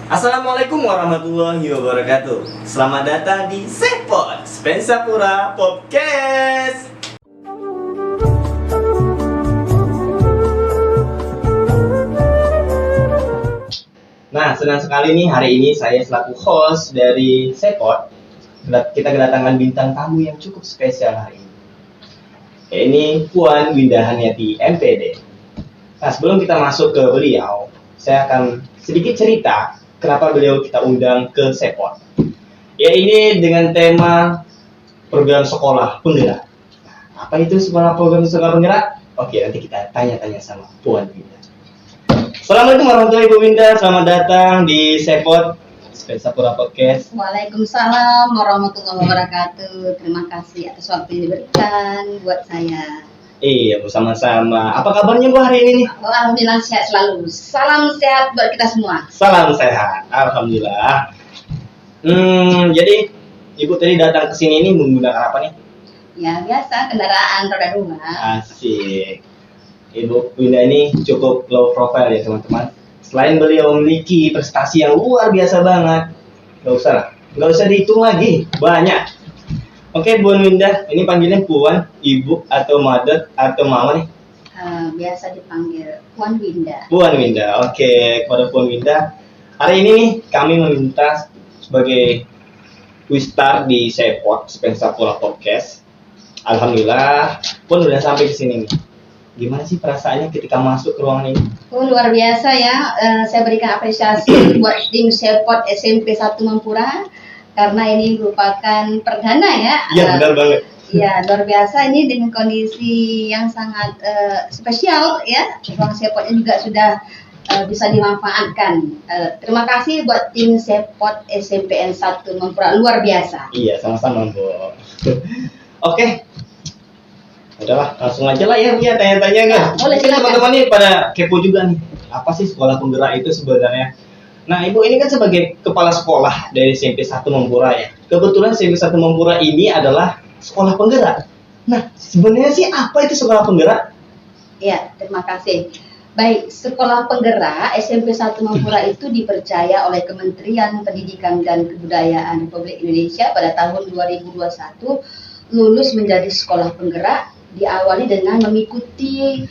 Assalamualaikum warahmatullahi wabarakatuh. Selamat datang di Sepot Spensapura Podcast. Nah, senang sekali nih hari ini saya selaku host dari Sepot. Kita kedatangan bintang tamu yang cukup spesial hari ini. Ini Puan Winda Haniati MPD. Nah, sebelum kita masuk ke beliau, saya akan sedikit cerita kenapa beliau kita undang ke Sepot. Ya, ini dengan tema program sekolah penggerak. Apa itu program sekolah penggerak? Oke, nanti kita tanya-tanya sama Puan Winda. Assalamualaikum warahmatullahi wabarakatuh, Winda. Selamat datang di Sepot Spensapura Podcast. Waalaikumsalam warahmatullahi wabarakatuh. Terima kasih atas waktu yang diberikan buat saya. Iya, bersama-sama. Apa kabarnya Bu hari ini nih? Oh, alhamdulillah sehat selalu. Salam sehat buat kita semua. Salam sehat, alhamdulillah. Jadi Ibu tadi datang ke sini ini menggunakan apa nih? Ya biasa, kendaraan roda 2. Asik. Ibu Winda ini cukup low profile ya teman-teman. Selain beliau memiliki prestasi yang luar biasa banget, nggak usah dihitung lagi, banyak. Oke, Bu Winda, ini panggilnya Puan, Ibu atau Mother atau Mama nih? Biasa dipanggil Puan Winda. Puan Winda, oke. Kepada Puan Winda, hari ini nih kami meminta sebagai Wistar di Sepot Spensapura Podcast. Alhamdulillah, Puan udah sampai ke sini nih. Gimana sih perasaannya ketika masuk ke ruangan ini? Oh, luar biasa ya. Saya berikan apresiasi buat tim Sepot SMP 1 Mempura karena ini merupakan perdana ya. Iya, benar banget. Ya, luar biasa ini dengan kondisi yang sangat spesial ya. Ruang Sepotnya juga sudah bisa dimanfaatkan. Terima kasih buat tim Sepot SMPN 1 Mempura, luar biasa. Iya, sama-sama Bu. Oke. Udahlah, langsung aja lah ya, tanya-tanya nggak? Boleh, silakan. Teman-teman nih pada kepo juga nih. Apa sih sekolah penggerak itu sebenarnya? Nah, Ibu ini kan sebagai kepala sekolah dari SMP 1 Mempura ya. Kebetulan SMP 1 Mempura ini adalah sekolah penggerak. Nah, sebenarnya sih apa itu sekolah penggerak? Ya, terima kasih. Baik, sekolah penggerak SMP 1 Mempura itu dipercaya oleh Kementerian Pendidikan dan Kebudayaan Republik Indonesia pada tahun 2021 lulus menjadi sekolah penggerak, diawali dengan mengikuti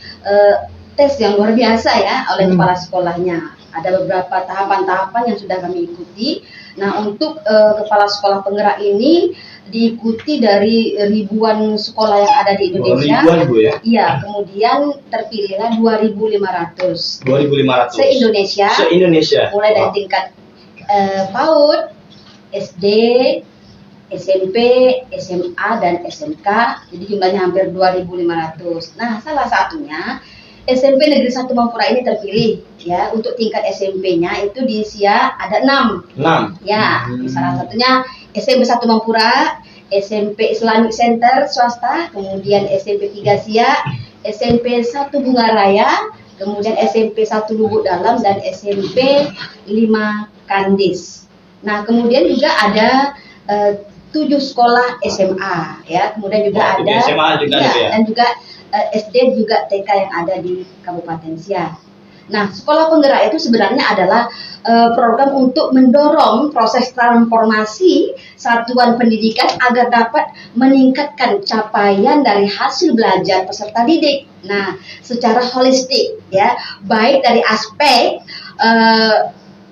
tes yang luar biasa ya oleh kepala sekolahnya. Ada beberapa tahapan-tahapan yang sudah kami ikuti. Nah, untuk kepala sekolah penggerak ini diikuti dari ribuan sekolah yang ada di Indonesia. Ribuan Bu ya? Iya, kemudian terpilihlah 2.500. 2.500. Se-Indonesia. Se-Indonesia. Mulai dari tingkat PAUD, SD, SMP, SMA, dan SMK. Jadi jumlahnya hampir 2.500. Nah, salah satunya SMP Negeri 1 Mempura ini terpilih ya. Untuk tingkat SMP-nya itu di Siak ada 6. 6. Ya, salah satunya SMP 1 Mempura, SMP Islamic Center swasta, kemudian SMP 3 Siak, SMP 1 Bunga Raya, kemudian SMP 1 Lubuk Dalam, dan SMP 5 Kandis. Nah, kemudian juga ada 7 sekolah SMA ya, kemudian juga ada SMA juga ya, dan juga SD juga TK yang ada di Kabupaten Siak. Nah, sekolah penggerak itu sebenarnya adalah program untuk mendorong proses transformasi satuan pendidikan agar dapat meningkatkan capaian dari hasil belajar peserta didik. Nah, secara holistik ya, baik dari aspek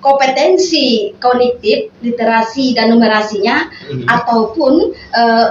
kompetensi kognitif, literasi dan numerasinya, ataupun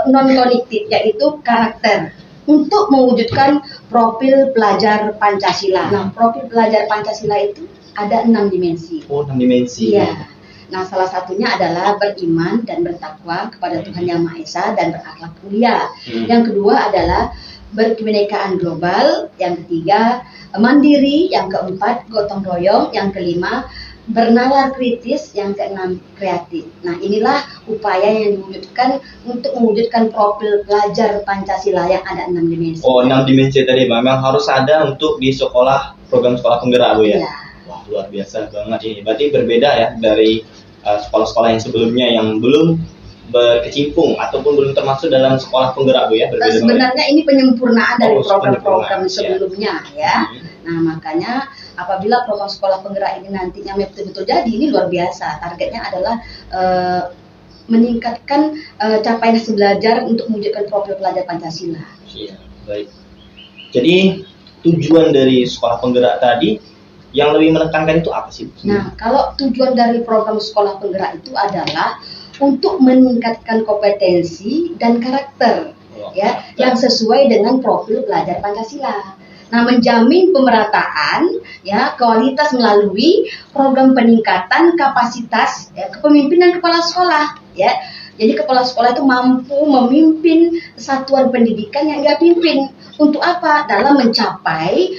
non kognitif yaitu karakter, untuk mewujudkan profil pelajar Pancasila. Nah, profil pelajar Pancasila itu ada 6 dimensi. Oh, 6 dimensi. Iya. Nah, salah satunya adalah beriman dan bertakwa kepada Tuhan Yang Maha Esa dan berakhlak mulia. Yang kedua adalah berkebinekaan global. Yang ketiga, mandiri. Yang keempat, gotong royong. Yang kelima, bernalar kritis. Yang keenam, kreatif. Nah, inilah upaya yang diwujudkan untuk mewujudkan profil pelajar Pancasila yang ada 6 dimensi. Oh, 6 dimensi tadi memang harus ada untuk di sekolah, program sekolah penggerak Bu ya? Iya. Wah, luar biasa banget ini. Berarti berbeda ya dari sekolah-sekolah yang sebelumnya yang belum berkecimpung ataupun belum termasuk dalam sekolah penggerak Bu ya? Berbeda Sebenarnya ini penyempurnaan dari penyempurnaan, program-program sebelumnya ya. Hmm. Nah makanya apabila program sekolah penggerak ini nantinya betul-betul jadi, ini luar biasa. Targetnya adalah meningkatkan capaian hasil belajar untuk mewujudkan profil pelajar Pancasila. Iya, baik. Jadi tujuan dari sekolah penggerak tadi yang lebih menekankan itu apa sih? Nah, kalau tujuan dari program sekolah penggerak itu adalah untuk meningkatkan kompetensi dan karakter ya yang sesuai dengan profil pelajar Pancasila. Nah, menjamin pemerataan ya kualitas melalui program peningkatan kapasitas ya, kepemimpinan kepala sekolah ya. Jadi kepala sekolah itu mampu memimpin satuan pendidikan yang dia pimpin. Untuk apa? Dalam mencapai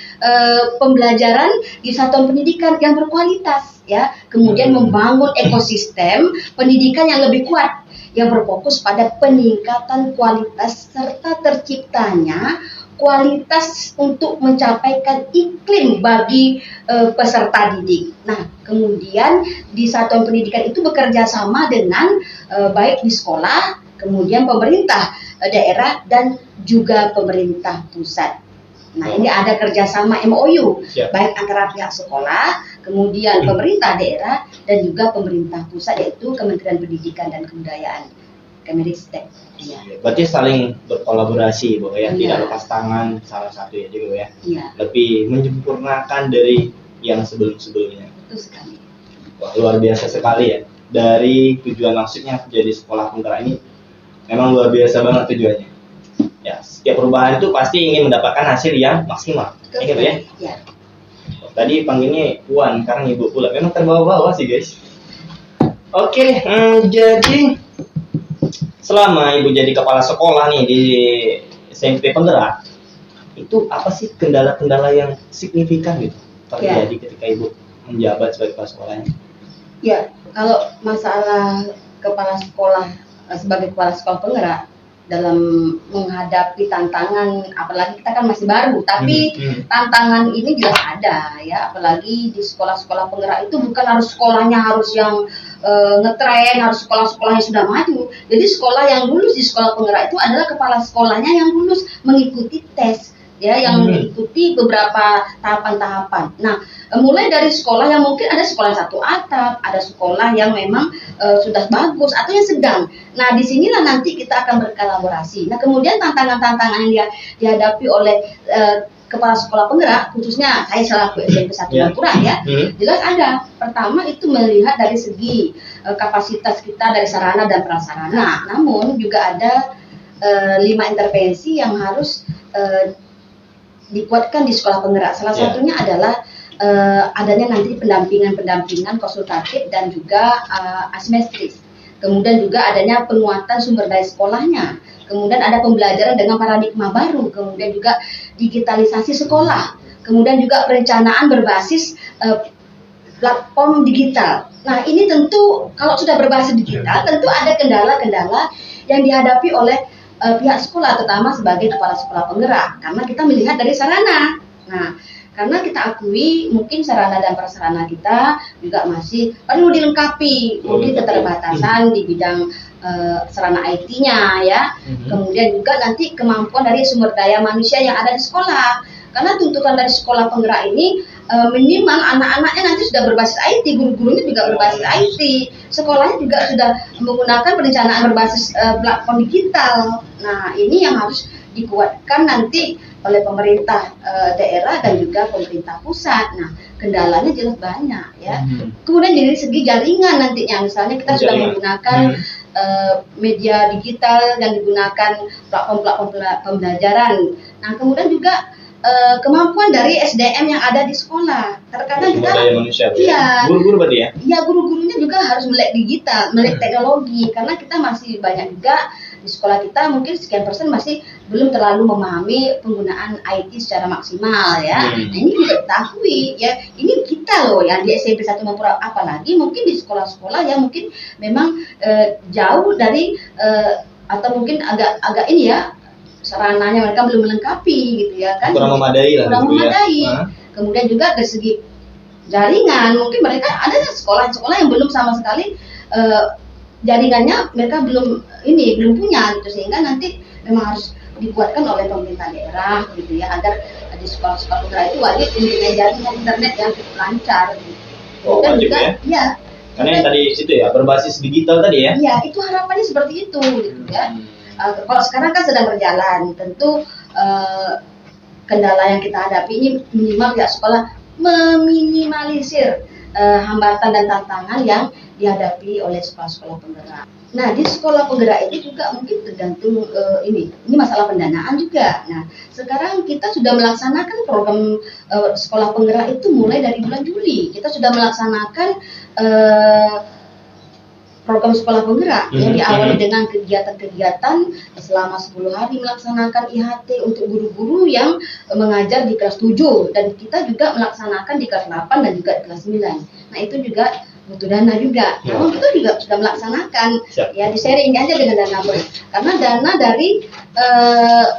pembelajaran di satuan pendidikan yang berkualitas ya. Kemudian membangun ekosistem pendidikan yang lebih kuat yang berfokus pada peningkatan kualitas serta terciptanya kualitas untuk mencapaikan iklim bagi peserta didik. Nah, kemudian di satuan pendidikan itu bekerja sama dengan baik di sekolah, kemudian pemerintah daerah dan juga pemerintah pusat. Nah, ini ada kerjasama MOU baik antara pihak sekolah, kemudian pemerintah daerah dan juga pemerintah pusat yaitu Kementerian Pendidikan dan Kebudayaan. Kemeristek. Ya. Berarti saling berkolaborasi, Bu ya, Iya. tidak lepas tangan salah satu ya juga, Bu ya. Iya, Lebih menyempurnakan dari yang sebelum-sebelumnya. betul sekali. Wah, luar biasa sekali ya. Dari tujuan maksudnya jadi sekolah penggerak ini memang luar biasa banget tujuannya. Ya, setiap perubahan itu pasti ingin mendapatkan hasil yang maksimal. Betul Ya, gitu ya. Ya. Tadi panggilnya Puan, sekarang Ibu pula. Memang terbawa-bawa sih, guys. Oke, jadi selama Ibu jadi kepala sekolah nih di SMP Penggerak, itu apa sih kendala-kendala yang signifikan gitu terjadi ketika Ibu menjabat sebagai kepala sekolahnya? Ya, kalau masalah kepala sekolah sebagai kepala sekolah penggerak dalam menghadapi tantangan, apalagi kita kan masih baru, tapi tantangan ini jelas ada ya, apalagi di sekolah-sekolah penggerak itu bukan harus sekolahnya harus yang ngetren, harus sekolah-sekolahnya sudah maju. Jadi sekolah yang lulus di sekolah penggerak itu adalah kepala sekolahnya yang lulus mengikuti tes ya, yang mengikuti beberapa tahapan-tahapan. Nah, mulai dari sekolah yang mungkin ada sekolah satu atap, ada sekolah yang memang sudah bagus atau yang sedang. Nah, disinilah nanti kita akan berkolaborasi. Nah, kemudian tantangan-tantangan yang dihadapi oleh kepala sekolah penggerak, khususnya saya selaku SMP 1 Mapura ya, jelas ada. Pertama itu melihat dari segi kapasitas kita dari sarana dan prasarana. Namun juga ada 5 intervensi yang harus dikuatkan di sekolah penggerak. Salah satunya adalah adanya nanti pendampingan konsultatif dan juga asimetris. Kemudian juga adanya penguatan sumber daya sekolahnya. Kemudian ada pembelajaran dengan paradigma baru. Kemudian juga digitalisasi sekolah. Kemudian juga perencanaan berbasis platform digital. Nah, ini tentu kalau sudah berbasis digital, tentu ada kendala-kendala yang dihadapi oleh pihak sekolah, terutama sebagai kepala sekolah penggerak, karena kita melihat dari sarana. Nah, karena kita akui mungkin sarana dan prasarana kita juga masih perlu dilengkapi, mungkin keterbatasan di bidang sarana IT-nya ya. Kemudian juga nanti kemampuan dari sumber daya manusia yang ada di sekolah. Karena tuntutan dari sekolah penggerak ini minimal anak-anaknya nanti sudah berbasis IT, guru-gurunya juga berbasis IT, sekolahnya juga sudah menggunakan perencanaan berbasis platform digital. Nah, ini yang harus dikuatkan nanti oleh pemerintah daerah dan juga pemerintah pusat. Nah, kendalanya jelas banyak ya. Kemudian dari segi jaringan nantinya, misalnya kita sudah menggunakan media digital yang digunakan platform-platform pembelajaran. Nah, kemudian juga kemampuan dari SDM yang ada di sekolah. Terkadang kita guru-guru berarti ya? Iya, guru-gurunya juga harus melek digital, melek teknologi, karena kita masih banyak juga di sekolah kita mungkin sekian persen masih belum terlalu memahami penggunaan IT secara maksimal ya. Nah, ini juga kita akui ya. Ini kita loh yang di SMP 1 Mapura, apalagi mungkin di sekolah-sekolah yang mungkin memang jauh dari atau mungkin agak ini ya, sarananya mereka belum melengkapi gitu ya kan, kurang memadai lah, kurang memadai. Kemudian juga dari segi jaringan mungkin mereka ada sekolah-sekolah yang belum sama sekali jaringannya mereka belum punya gitu, sehingga nanti memang harus dibuatkan oleh pemerintah daerah gitu ya, agar di sekolah-sekolah penggerak itu wajib mempunyai jaringan internet yang lancar gitu. Oh, Dan wajib juga, ya? Karena yang tadi itu ya, berbasis digital tadi ya? Iya, itu harapannya seperti itu gitu ya. Kalau sekarang kan sedang berjalan, tentu kendala yang kita hadapi ini minimal pihak sekolah meminimalisir hambatan dan tantangan yang dihadapi oleh sekolah-sekolah penggerak. Nah, di sekolah penggerak itu juga mungkin tergantung ini masalah pendanaan juga. Nah, sekarang kita sudah melaksanakan program sekolah penggerak itu mulai dari bulan Juli. Kita sudah melaksanakan program sekolah penggerak yang diawali dengan kegiatan-kegiatan selama 10 hari melaksanakan IHT untuk guru-guru yang mengajar di kelas 7, dan kita juga melaksanakan di kelas 8 dan juga di kelas 9. Nah, itu juga butuh dana juga. Namun kita juga sudah melaksanakan, ya di-sharing aja dengan dana karena dana dari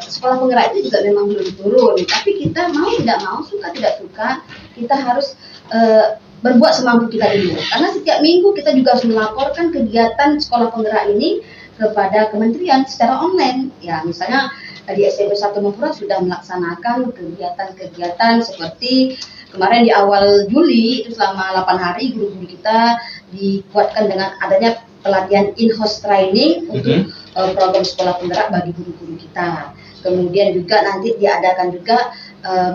sekolah penggerak itu juga memang belum turun. Tapi kita mau tidak mau, suka tidak suka, kita harus berbuat semampu kita dulu. Karena setiap minggu kita juga harus melaporkan kegiatan sekolah penggerak ini kepada kementerian secara online. Ya, misalnya di SMP 1 Mempura sudah melaksanakan kegiatan-kegiatan seperti kemarin di awal Juli itu selama 8 hari guru-guru kita dikuatkan dengan adanya pelatihan in-house training untuk program sekolah penggerak bagi guru-guru kita. Kemudian juga nanti diadakan juga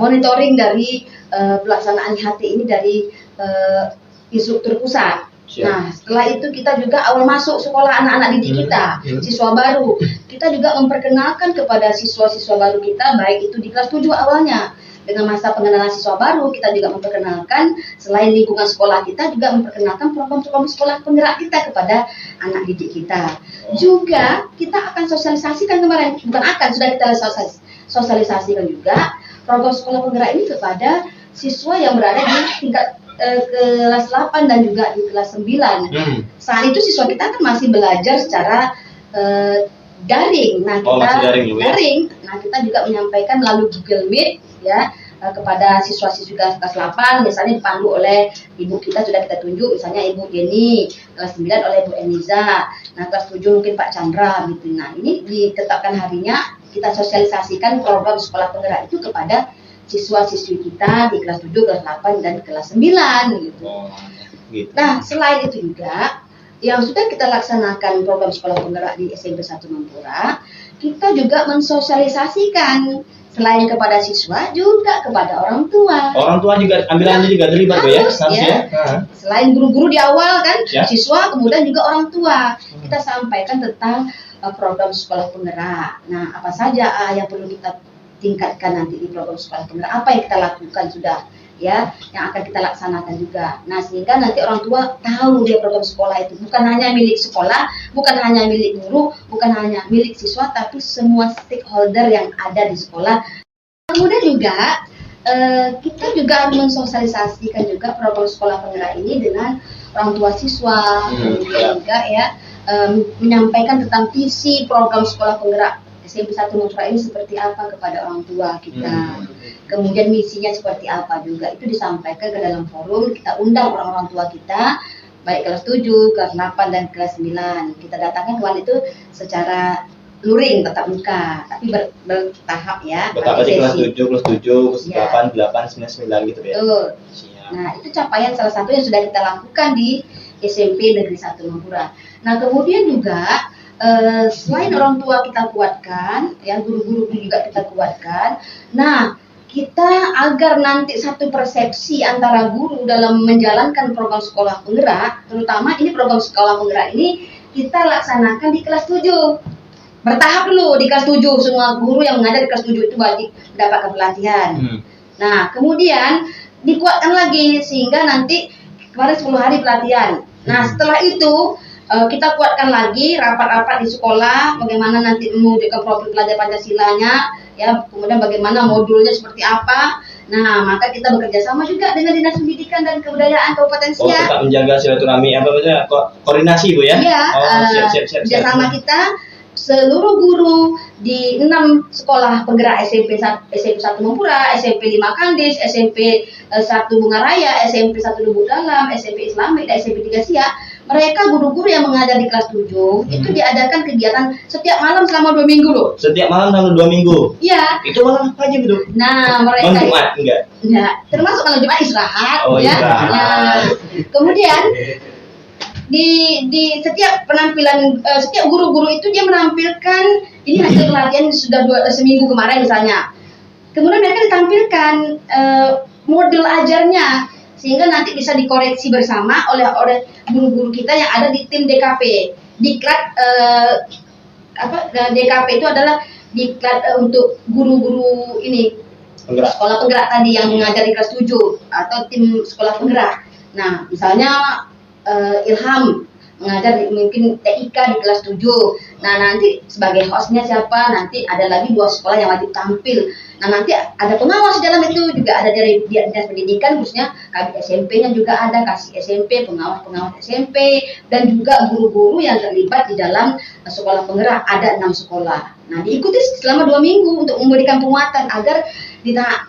monitoring dari pelaksanaan IHT ini dari instruktur pusat. Nah, setelah itu kita juga awal masuk sekolah anak-anak didik kita, siswa baru, kita juga memperkenalkan kepada siswa-siswa baru kita, baik itu di kelas 7 awalnya. Dengan masa pengenalan siswa baru, kita juga memperkenalkan, selain lingkungan sekolah kita, juga memperkenalkan program-program sekolah penggerak kita kepada anak didik kita. Juga kita akan sosialisasikan kemarin, sudah kita sosialisasikan juga program sekolah penggerak ini kepada siswa yang berada di tingkat kelas 8 dan juga di kelas 9. Saat itu siswa kita kan masih belajar secara daring. Nah, kita daring. Nah, kita juga menyampaikan melalui Google Meet ya kepada siswa-siswi kelas 8, misalnya dipandu oleh ibu kita, sudah kita tunjuk, misalnya Ibu Deni, kelas 9 oleh Bu Eniza, nah kelas 7 mungkin Pak Chandra gitu. Nah, ini ditetapkan harinya, kita sosialisasikan program sekolah penggerak itu kepada siswa-siswi kita di kelas 7, kelas 8, dan kelas 9 gitu. Nah, selain itu juga yang sudah kita laksanakan program sekolah penggerak di SMP 1 Mempura, kita juga mensosialisasikan selain kepada siswa juga kepada orang tua. Orang tua juga ambilannya juga terlibat ya, ya. Selain guru-guru di awal kan, siswa kemudian juga orang tua. Kita sampaikan tentang program sekolah penggerak. Nah, apa saja yang perlu kita tingkatkan nanti di program sekolah penggerak, apa yang kita lakukan sudah ya, yang akan kita laksanakan juga. Nah, sehingga nanti orang tua tahu dia program sekolah itu bukan hanya milik sekolah, bukan hanya milik guru, bukan hanya milik siswa, tapi semua stakeholder yang ada di sekolah. Kemudian juga kita juga harus mensosialisasikan juga program sekolah penggerak ini dengan orang tua siswa, kemudian juga ya menyampaikan tentang visi program sekolah penggerak SMP 1 Mempura ini seperti apa kepada orang tua kita. Kemudian misinya seperti apa juga itu disampaikan ke dalam forum. Kita undang orang-orang tua kita, baik kelas 7, kelas 8, dan kelas 9. Kita datangkan kemarin itu secara luring, tatap muka, tapi bertahap ya. Bertahap di kelas 7, kelas 8, 9 gitu ya. Betul. Nah, itu capaian salah satu yang sudah kita lakukan di SMP Negeri 1 Mempura. Nah, kemudian juga selain orang tua kita kuatkan, ya guru-guru juga kita kuatkan. Nah, kita agar nanti satu persepsi antara guru dalam menjalankan program sekolah penggerak, terutama ini program sekolah penggerak ini kita laksanakan di kelas 7. Bertahap dulu di kelas 7, semua guru yang mengajar di kelas 7 itu wajib mendapatkan pelatihan. Nah, kemudian dikuatkan lagi sehingga nanti kemarin 10 hari pelatihan. Nah, setelah itu kita kuatkan lagi rapat-rapat di sekolah, bagaimana nanti mewujudkan profil pelajar Pancasilanya, ya, kemudian bagaimana modulnya seperti apa. Nah, maka kita bekerja sama juga dengan Dinas Pendidikan dan Kebudayaan Kabupaten Siak. Tetap menjaga silaturahmi, koordinasi Bu ya? Iya, siap. Kerjasama kita seluruh guru di 6 sekolah penggerak SMP 1 Mempura, SMP 5 Kandis, SMP 1 Bunga Raya, SMP 1 Lubuk Dalam, SMP Islamik, dan SMP 3 Siak mereka guru-guru yang mengajar di kelas 7 itu diadakan kegiatan setiap malam selama 2 minggu loh. Setiap malam selama 2 minggu. Iya. Itu malam apa aja gitu? Nah, mereka Malam Jumat enggak? Ya, termasuk malam Jumat istirahat Oh, ya. istirahat. Nah, kemudian di setiap penampilan setiap guru-guru itu dia menampilkan ini hasil pelatihan sudah seminggu kemarin misalnya. Kemudian mereka ditampilkan model ajarnya sehingga nanti bisa dikoreksi bersama oleh guru-guru kita yang ada di tim DKP. Diklat DKP itu adalah diklat untuk guru-guru ini Penggerak. sekolah penggerak tadi yang mengajar di kelas 7 atau tim sekolah penggerak. Nah, misalnya Ilham mengajar mungkin TIK di kelas 7. Nah, nanti sebagai hostnya siapa? Nanti ada lagi 2 sekolah yang wajib tampil. Nah, nanti ada pengawas di dalam itu juga ada dari dinas pendidikan khususnya kabit SMP-nya juga ada, kasih SMP, pengawas SMP dan juga guru-guru yang terlibat di dalam sekolah penggerak ada 6 sekolah. Nah, diikuti selama 2 minggu untuk memberikan penguatan agar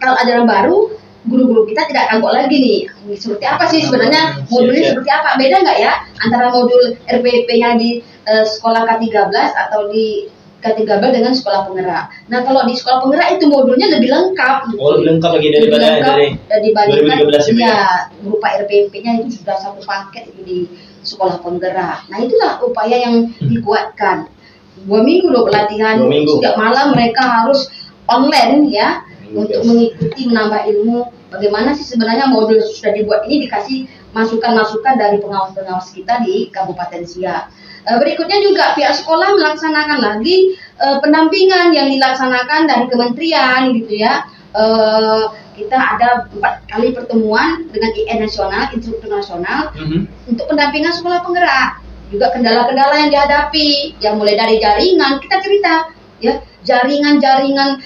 kalau ajaran baru guru-guru kita tidak kagok lagi nih. Seperti apa sih sebenarnya modulnya seperti apa? Beda nggak ya antara modul RPP-nya di sekolah K13 atau di K13 dengan sekolah penggerak. Nah, kalau di sekolah penggerak itu modulnya lebih lengkap. Oh, lebih lengkap lagi daripada dibandingkan 2013 ya berupa RPP-nya itu sudah satu paket itu di sekolah penggerak. Nah, itulah upaya yang dikuatkan. 2 minggu loh pelatihan. 2 minggu. Setiap malam mereka harus online ya. Untuk mengikuti menambah ilmu bagaimana sih sebenarnya modul sudah dibuat ini, dikasih masukan-masukan dari pengawas-pengawas kita di Kabupaten Siak. Berikutnya juga pihak sekolah melaksanakan lagi pendampingan yang dilaksanakan dari kementerian gitu ya. Kita ada 4 kali pertemuan dengan IN nasional, instruktur nasional untuk pendampingan sekolah penggerak. Juga kendala-kendala yang dihadapi, yang mulai dari jaringan kita cerita ya, jaringan-jaringan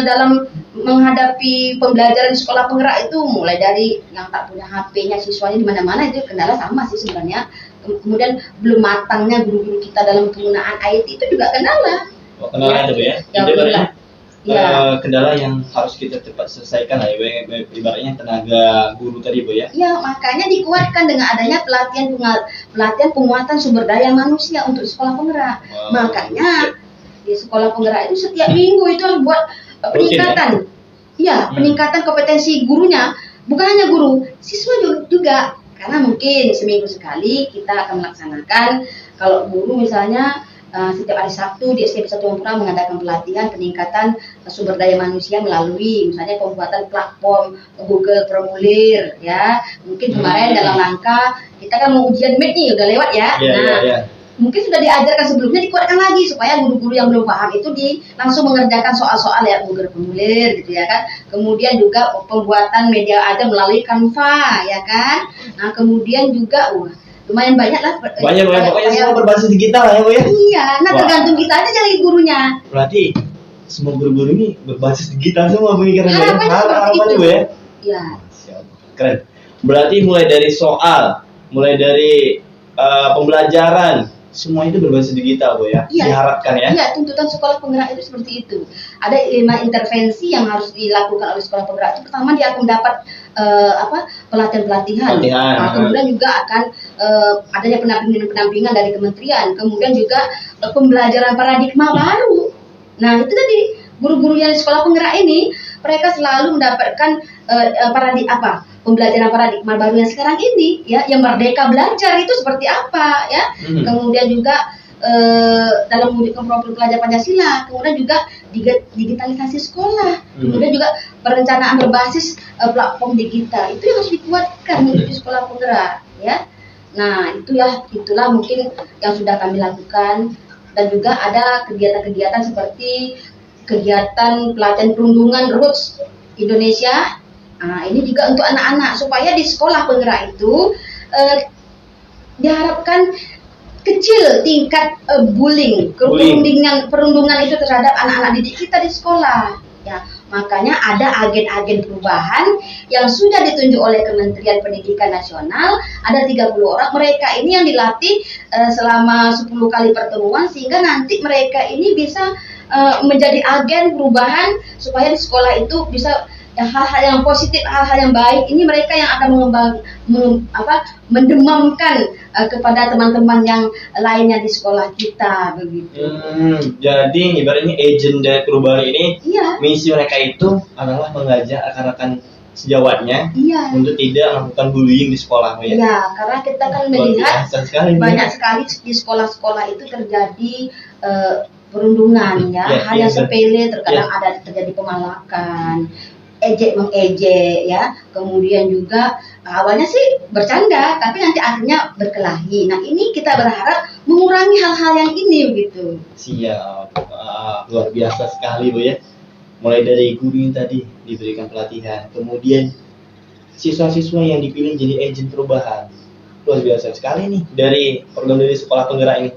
dalam menghadapi pembelajaran di sekolah penggerak itu mulai dari yang tak punya HP-nya siswanya di mana-mana itu kendala sama sih sebenarnya. Kemudian belum matangnya guru-guru kita dalam penggunaan IT itu juga kendala. Oh, kendala itu ya. Ya, Itu berarti ya. kendala yang harus kita cepat selesaikan lah ya, ibaratnya tenaga guru tadi Bu ya. Ya, makanya dikuatkan dengan adanya pelatihan penguatan sumber daya manusia untuk sekolah penggerak. Wow. Makanya di sekolah penggerak itu setiap minggu itu harus buat peningkatan. Ya, peningkatan kompetensi gurunya, bukan hanya guru, siswa juga. Karena mungkin seminggu sekali kita akan melaksanakan, kalau guru misalnya setiap hari Sabtu di SMP 1 Mempura mengadakan pelatihan peningkatan sumber daya manusia melalui misalnya pembuatan platform Google Formulir ya. Mungkin kemarin dalam rangka kita kan mau ujian Meet nih udah lewat ya. Mungkin sudah diajarkan sebelumnya, dikuatkan lagi supaya guru-guru yang belum paham itu langsung mengerjakan soal-soal ya Google Formulir gitu ya kan. Kemudian juga pembuatan media ajar melalui Canva ya kan. Nah, kemudian juga lumayan banyak lah. Banyak pokoknya semua berbasis digital lah ya Bu ya. Iya, nah tergantung kita aja jadi gurunya. Berarti semua guru-guru ini berbasis digital semua pemikirannya. Harapannya Bu ya. Iya. Keren. Berarti mulai dari soal, mulai dari pembelajaran, semua itu berbasis digital Bu ya. Iya. Diharapkan ya. Iya, tuntutan sekolah penggerak itu seperti itu. Ada 5 intervensi yang harus dilakukan oleh sekolah penggerak. Pertama, dia akan mendapat pelatihan-pelatihan. Nah, kemudian juga akan adanya pendampingan dari kementerian. Kemudian juga pembelajaran paradigma baru. Nah, itu tadi guru-guru yang di sekolah penggerak ini mereka selalu mendapatkan pembelajaran paradigma baru yang sekarang ini ya, yang merdeka belajar itu seperti apa ya. Kemudian juga dalam mewujudkan profil pelajar Pancasila, kemudian juga digitalisasi sekolah, kemudian juga perencanaan berbasis platform digital itu yang harus dikuatkan di sekolah penggerak ya. Nah, itulah mungkin yang sudah kami lakukan, dan juga ada kegiatan-kegiatan seperti kegiatan pelatihan perundungan Roots Indonesia. Nah, ini juga untuk anak-anak supaya di sekolah penggerak itu diharapkan kecil tingkat bullying, perundungan itu terhadap anak-anak didik kita di sekolah. Ya, makanya ada agen-agen perubahan yang sudah ditunjuk oleh Kementerian Pendidikan Nasional. Ada 30 orang. Mereka ini yang dilatih selama 10 kali pertemuan sehingga nanti mereka ini bisa menjadi agen perubahan supaya di sekolah itu bisa hal-hal yang positif, hal-hal yang baik ini mereka yang akan mendemamkan kepada teman-teman yang lainnya di sekolah kita begitu. Jadi ibaratnya agent dari perubahan ini, Iya. misi mereka itu adalah mengajak rekan-rekan sejawatnya Iya. untuk tidak melakukan bullying di sekolah, ya. Iya, karena kita kan Luar melihat biasa sekali, Bu. banyak sekali di sekolah-sekolah itu terjadi perundungan ya, Iya, hal iya, yang sepele terkadang iya. ada terjadi pemalakan, ejek mengejek ya, kemudian juga awalnya sih bercanda tapi nanti akhirnya berkelahi. Nah ini kita berharap mengurangi hal-hal yang ini begitu. Siap. Luar biasa sekali, Bu, ya. Mulai dari guru yang tadi diberikan pelatihan, kemudian siswa-siswa yang dipilih jadi agen perubahan. Luar biasa sekali nih dari program dari sekolah penggerak ini.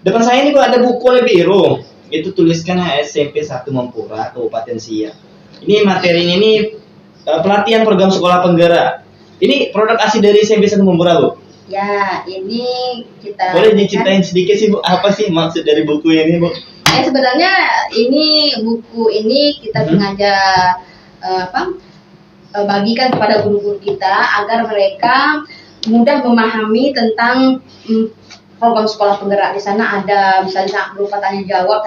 Depan saya ini, Bu, ada buku warna biru. Itu tuliskan SMP 1 Mempura, Kabupaten Siak. Ini materinya ini pelatihan program sekolah penggerak. Ini produk asli dari SMP 1 Mempura, Bu. Ya, ini kita Boleh diceritain sedikit sih, Bu, apa sih maksud dari buku ini, Bu? sebenarnya ini buku ini kita sengaja bagikan kepada guru-guru kita agar mereka mudah memahami tentang program sekolah penggerak. Di sana ada misalnya berupa tanya jawab,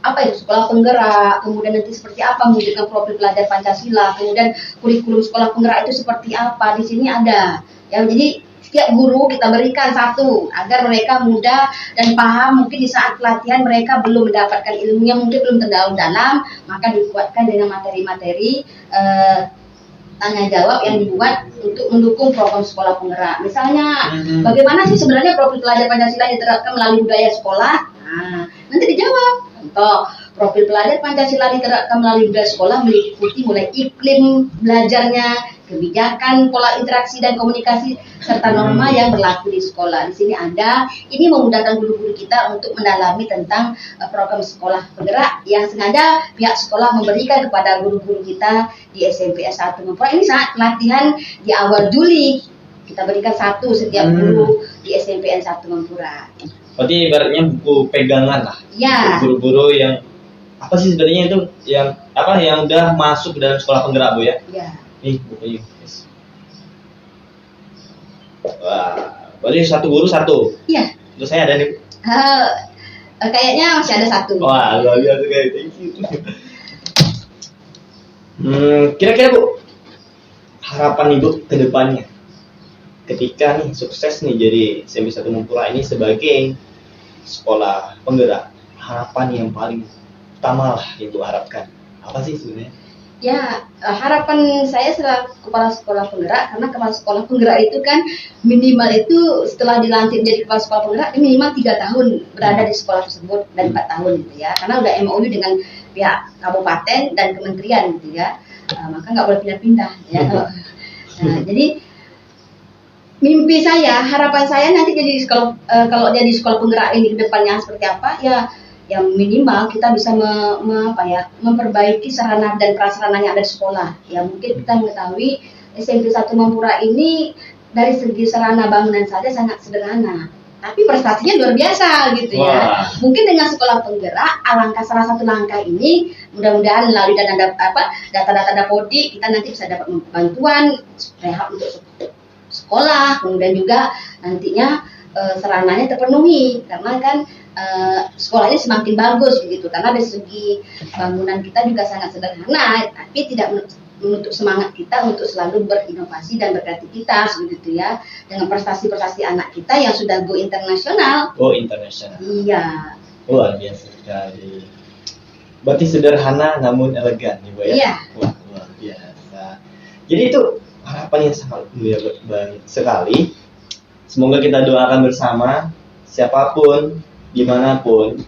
apa itu sekolah penggerak, kemudian nanti seperti apa mewujudkan profil pelajar Pancasila, kemudian kurikulum sekolah penggerak itu seperti apa. Di sini ada. Ya, jadi setiap guru kita berikan satu agar mereka mudah dan paham. Mungkin di saat pelatihan mereka belum mendapatkan ilmunya, mungkin belum terlalu dalam, maka dikuatkan dengan materi-materi tanya jawab yang dibuat untuk mendukung program sekolah penggerak. Misalnya, bagaimana sih sebenarnya profil pelajar Pancasila diterapkan melalui budaya sekolah? Nah, nanti dijawab. Contoh, profil pelajar Pancasila diterapkan melalui budaya sekolah meliputi mulai iklim belajarnya, kebijakan, pola interaksi dan komunikasi, serta norma yang berlaku di sekolah. Di sini ada, ini memudahkan guru-guru kita untuk mendalami tentang program sekolah penggerak yang sengaja pihak sekolah memberikan kepada guru-guru kita di SMP 1 Mempura. Ini saat pelatihan di awal Juli. Kita berikan satu setiap guru di SMP 1 Mempura. Berarti ibaratnya buku pegangan lah. Ya. Guru-guru yang apa sih sebenarnya itu yang udah masuk ke dalam sekolah penggerak, Bu, ya? Ya. Nih bukunya. Wah, berarti satu guru satu. Iya. Terus saya ada nih. Kayaknya masih ada satu. Wah, luar biasa sekali. Thank you. Kira-kira, Bu, harapan Ibu ke depannya ketika nih sukses nih jadi SMP 1 Mempura ini sebagai sekolah penggerak, harapan yang paling utama lah yang Ibu harapkan apa sih sebenarnya? Ya, harapan saya selaku kepala sekolah penggerak, karena kepala sekolah penggerak itu kan minimal itu setelah dilantik menjadi kepala sekolah penggerak minimal 3 tahun berada di sekolah tersebut dan 4 tahun gitu ya, karena udah MOU dengan pihak kabupaten dan kementerian gitu ya, maka nggak boleh pindah-pindah ya. Nah, jadi mimpi saya, harapan saya nanti jadi kalau jadi sekolah penggerak ini ke depannya seperti apa ya. Yang minimal kita bisa memperbaiki sarana dan prasarana yang ada di sekolah. Ya mungkin kita mengetahui SMP 1 Mempura ini dari segi sarana bangunan saja sangat sederhana, tapi prestasinya luar biasa gitu ya. Mungkin dengan sekolah penggerak, salah satu langkah ini mudah-mudahan melalui data-data Dapodi kita nanti bisa dapat bantuan rehab untuk sekolah, kemudian juga nantinya sarananya terpenuhi karena kan sekolahnya semakin bagus begitu, karena dari segi bangunan kita juga sangat sederhana, tapi tidak menutup semangat kita untuk selalu berinovasi dan berkreativitas begitu ya, dengan prestasi-prestasi anak kita yang sudah go internasional. Go internasional. Iya. Luar biasa sekali. Berarti sederhana namun elegan, ya, Bu, ya? Iya. Wah, luar biasa. Jadi itu harapan yang sangat mulia sekali. Semoga kita doakan bersama siapapun, dimanapun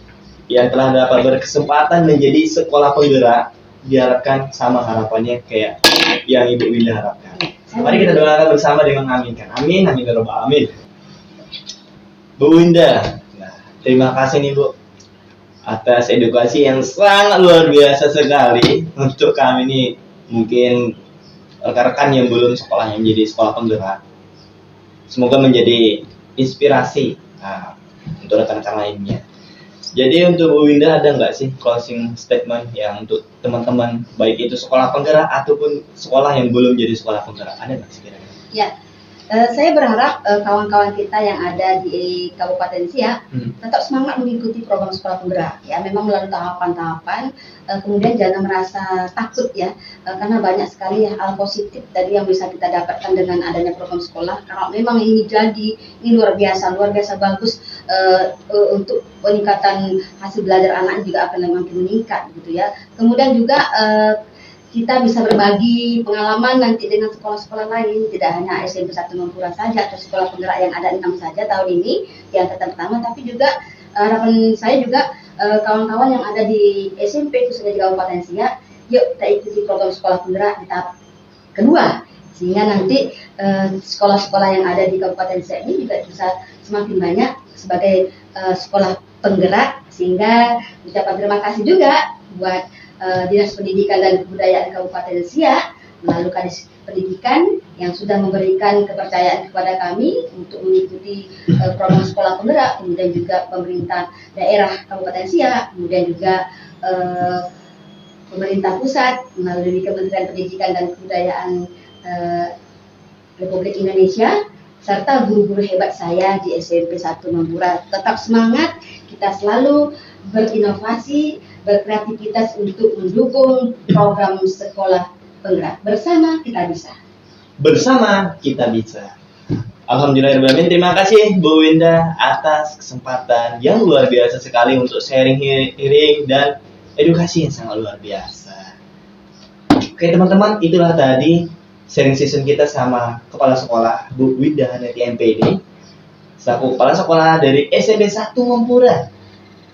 yang telah dapat berkesempatan menjadi sekolah penggerak, diharapkan sama harapannya kayak yang Ibu Winda harapkan. Mari kita doakan bersama dengan mengaminkan. Amin, amin, ya Rabbal alamin. Bu Winda, nah, terima kasih nih, Bu, atas edukasi yang sangat luar biasa sekali untuk kami ini, mungkin rekan-rekan yang belum sekolahnya menjadi sekolah penggerak. Semoga menjadi inspirasi untuk rekan-rekan lainnya. Jadi untuk Bu Winda ada nggak sih closing statement yang untuk teman-teman baik itu sekolah penggerak ataupun sekolah yang belum jadi sekolah penggerak, ada nggak sih kira-kira? Ya, saya berharap kawan-kawan kita yang ada di Kabupaten Siak tetap semangat mengikuti program sekolah penggerak. Ya, memang melalui tahapan-tahapan, kemudian jangan merasa takut ya, karena banyak sekali hal positif tadi yang bisa kita dapatkan dengan adanya program sekolah. Kalau memang ini luar biasa bagus untuk peningkatan hasil belajar anak juga akan makin meningkat gitu ya. Kemudian juga kita bisa berbagi pengalaman nanti dengan sekolah-sekolah lain, tidak hanya SMP 1 Mempura saja atau sekolah penggerak yang ada 6 saja tahun ini di angkatan pertama, tapi juga harapan saya juga kawan-kawan yang ada di SMP khususnya di Kabupaten Siak, yuk kita ikuti program sekolah penggerak di tahap kedua, sehingga nanti sekolah-sekolah yang ada di Kabupaten Siak ini juga bisa semakin banyak sebagai sekolah penggerak, sehingga ucapan terima kasih juga buat Dinas Pendidikan dan Kebudayaan Kabupaten Siak melalui Kadis Pendidikan yang sudah memberikan kepercayaan kepada kami untuk mengikuti program sekolah penggerak, kemudian juga pemerintah daerah Kabupaten Siak, kemudian juga pemerintah pusat melalui Kementerian Pendidikan dan Kebudayaan Republik Indonesia, serta guru-guru hebat saya di SMP 1 Mempura. Tetap semangat, kita selalu berinovasi, berkreativitas untuk mendukung program sekolah penggerak. Bersama kita bisa. Bersama kita bisa. Alhamdulillahirrahmanirrahim. Terima kasih Bu Winda atas kesempatan yang luar biasa sekali untuk sharing dan edukasi yang sangat luar biasa. Oke teman-teman, itulah tadi sharing session kita sama Kepala Sekolah Bu Winda Haneti MPD, selaku Kepala Sekolah dari SMP 1 Mempura,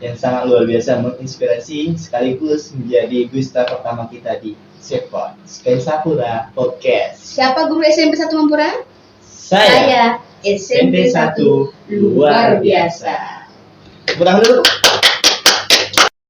yang sangat luar biasa menginspirasi sekaligus menjadi guest pertama kita di Sepot Skensapura Podcast. Siapa guru SMP 1 Mempura? Saya SMP 1 luar biasa. Tepuk tangan dulu.